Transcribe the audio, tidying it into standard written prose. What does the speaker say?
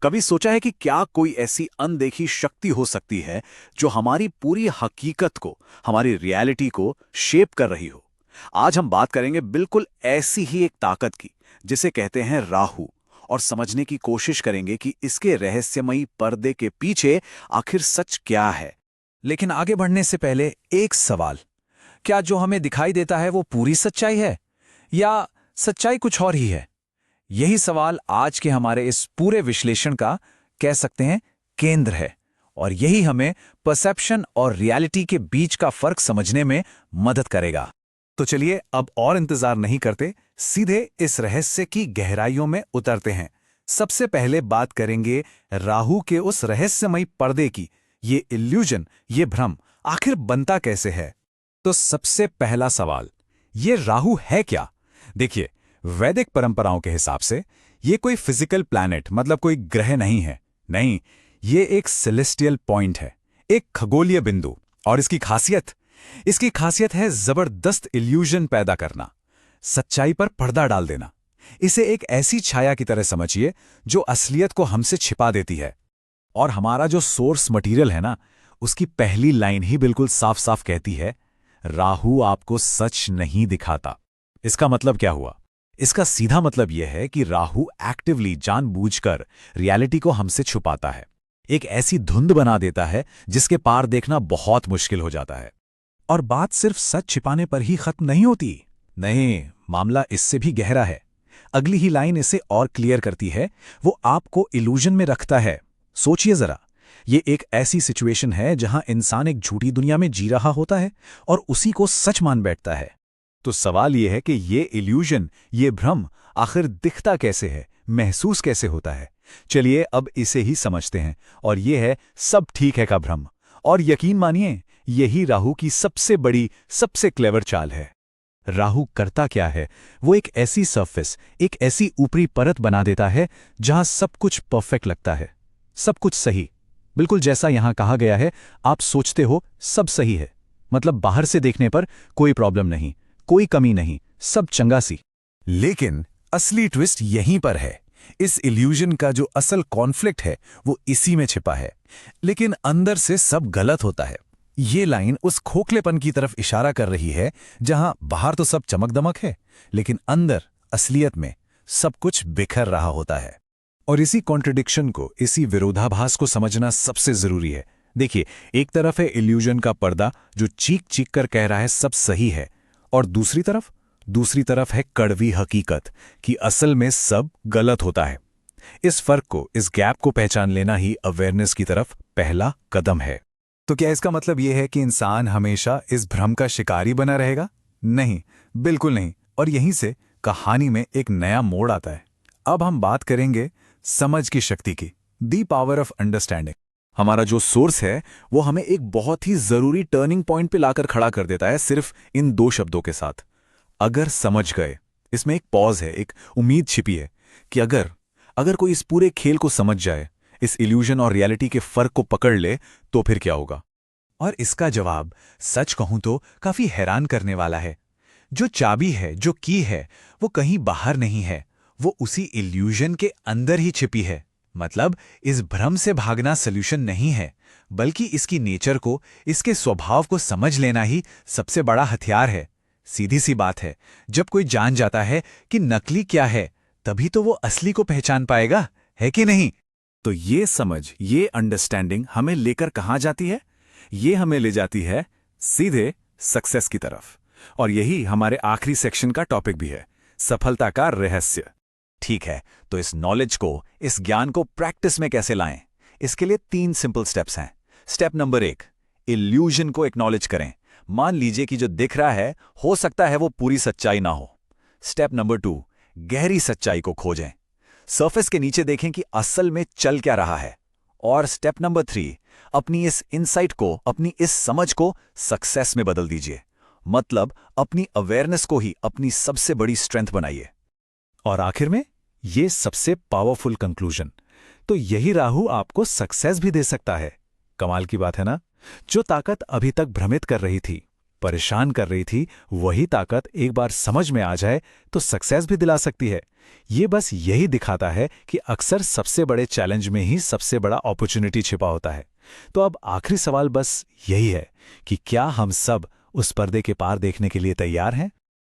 कभी सोचा है कि क्या कोई ऐसी अनदेखी शक्ति हो सकती है जो हमारी पूरी हकीकत को, हमारी रियलिटी को शेप कर रही हो? आज हम बात करेंगे बिल्कुल ऐसी ही एक ताकत की, जिसे कहते हैं राहु, और समझने की कोशिश करेंगे कि इसके रहस्यमयी पर्दे के पीछे आखिर सच क्या है। लेकिन आगे बढ़ने से पहले एक सवाल। क्या जो हमें दिखाई देता है वो पूरी सच्चाई है, या सच्चाई कुछ और ही है? यही सवाल आज के हमारे इस पूरे विश्लेषण का, कह सकते हैं, केंद्र है। और यही हमें परसेप्शन और रियलिटी के बीच का फर्क समझने में मदद करेगा। तो चलिए अब और इंतजार नहीं करते, सीधे इस रहस्य की गहराइयों में उतरते हैं। सबसे पहले बात करेंगे राहु के उस रहस्यमयी पर्दे की। ये इल्यूजन, ये भ्रम आखिर बनता कैसे है? तो सबसे पहला सवाल, ये राहु है क्या? देखिए, वैदिक परंपराओं के हिसाब से ये कोई फिजिकल प्लैनेट, मतलब कोई ग्रह नहीं है। नहीं, ये एक सेलेस्टियल पॉइंट है, एक खगोलीय बिंदु। और इसकी खासियत है जबरदस्त इल्यूजन पैदा करना, सच्चाई पर पर्दा डाल देना। इसे एक ऐसी छाया की तरह समझिए जो असलियत को हमसे छिपा देती है। और हमारा जो सोर्स मटेरियल है ना, उसकी पहली लाइन ही बिल्कुल साफ साफ कहती है, राहु आपको सच नहीं दिखाता। इसका मतलब क्या हुआ? इसका सीधा मतलब यह है कि राहु एक्टिवली, जानबूझकर रियलिटी को हमसे छुपाता है। एक ऐसी धुंध बना देता है जिसके पार देखना बहुत मुश्किल हो जाता है। और बात सिर्फ सच छिपाने पर ही खत्म नहीं होती। नहीं, मामला इससे भी गहरा है। अगली ही लाइन इसे और क्लियर करती है। वो आपको इल्यूजन में रखता है। सोचिए जरा, ये एक ऐसी सिचुएशन है जहां इंसान एक झूठी दुनिया में जी रहा होता है और उसी को सच मान बैठता है। तो सवाल यह है कि ये इल्यूजन, ये भ्रम आखिर दिखता कैसे है, महसूस कैसे होता है? चलिए अब इसे ही समझते हैं। और ये है सब ठीक है का भ्रम। और यकीन मानिए, यही राहु की सबसे बड़ी, सबसे क्लेवर चाल है। राहु करता क्या है? वो एक ऐसी सरफेस, एक ऐसी ऊपरी परत बना देता है जहां सब कुछ परफेक्ट लगता है, सब कुछ सही, बिल्कुल जैसा यहां कहा गया है। आप सोचते हो सब सही है, मतलब बाहर से देखने पर कोई प्रॉब्लम नहीं, कोई कमी नहीं, सब चंगा सी। लेकिन असली ट्विस्ट यहीं पर है। इस इल्यूजन का जो असल कॉन्फ्लिक्ट है वो इसी में छिपा है। लेकिन अंदर से सब गलत होता है। ये लाइन उस खोखलेपन की तरफ इशारा कर रही है जहां बाहर तो सब चमक दमक है, लेकिन अंदर असलियत में सब कुछ बिखर रहा होता है। और इसी कॉन्ट्रडिक्शन को, इसी विरोधाभास को समझना सबसे जरूरी है। देखिए, एक तरफ है इल्यूजन का पर्दा जो चीख चीख कर कह रहा है सब सही है, और दूसरी तरफ है कड़वी हकीकत कि असल में सब गलत होता है। इस फर्क को, इस गैप को पहचान लेना ही अवेयरनेस की तरफ पहला कदम है। तो क्या इसका मतलब यह है कि इंसान हमेशा इस भ्रम का शिकारी बना रहेगा? नहीं, बिल्कुल नहीं। और यहीं से कहानी में एक नया मोड़ आता है। अब हम बात करेंगे समझ की शक्ति की, दी पावर ऑफ अंडरस्टैंडिंग। हमारा जो सोर्स है वो हमें एक बहुत ही जरूरी टर्निंग पॉइंट पे लाकर खड़ा कर देता है, सिर्फ इन दो शब्दों के साथ, अगर समझ गए। इसमें एक पॉज है, एक उम्मीद छिपी है कि अगर कोई इस पूरे खेल को समझ जाए, इस इल्यूजन और रियलिटी के फर्क को पकड़ ले, तो फिर क्या होगा? और इसका जवाब, सच कहूं तो, काफी हैरान करने वाला है। जो चाबी है, जो की है, वो कहीं बाहर नहीं है, वो उसी इल्यूजन के अंदर ही छिपी है। मतलब इस भ्रम से भागना सल्यूशन नहीं है, बल्कि इसकी नेचर को, इसके स्वभाव को समझ लेना ही सबसे बड़ा हथियार है। सीधी सी बात है, जब कोई जान जाता है कि नकली क्या है, तभी तो वो असली को पहचान पाएगा, है कि नहीं? तो ये समझ, ये अंडरस्टैंडिंग हमें लेकर कहां जाती है? ये हमें ले जाती है सीधे सक्सेस की तरफ। और यही हमारे आखिरी सेक्शन का टॉपिक भी है, सफलता का रहस्य। ठीक है, तो इस नॉलेज को, इस ज्ञान को प्रैक्टिस में कैसे लाएं? इसके लिए 3 सिंपल स्टेप्स हैं। स्टेप नंबर 1, इल्यूजन को एक्नॉलेज करें। मान लीजिए कि जो दिख रहा है, हो सकता है वो पूरी सच्चाई ना हो। स्टेप नंबर 2, गहरी सच्चाई को खोजें। सरफेस के नीचे देखें कि असल में चल क्या रहा है। और स्टेप नंबर 3, अपनी इस इनसाइट को, अपनी इस समझ को सक्सेस में बदल दीजिए। मतलब अपनी अवेयरनेस को ही अपनी सबसे बड़ी स्ट्रेंथ बनाइए। और आखिर में ये सबसे पावरफुल कंक्लूजन, तो यही राहु आपको सक्सेस भी दे सकता है। कमाल की बात है ना? जो ताकत अभी तक भ्रमित कर रही थी, परेशान कर रही थी, वही ताकत एक बार समझ में आ जाए तो सक्सेस भी दिला सकती है। ये बस यही दिखाता है कि अक्सर सबसे बड़े चैलेंज में ही सबसे बड़ा अपॉर्चुनिटी छिपा होता है। तो अब आखिरी सवाल बस यही है कि क्या हम सब उस पर्दे के पार देखने के लिए तैयार हैं?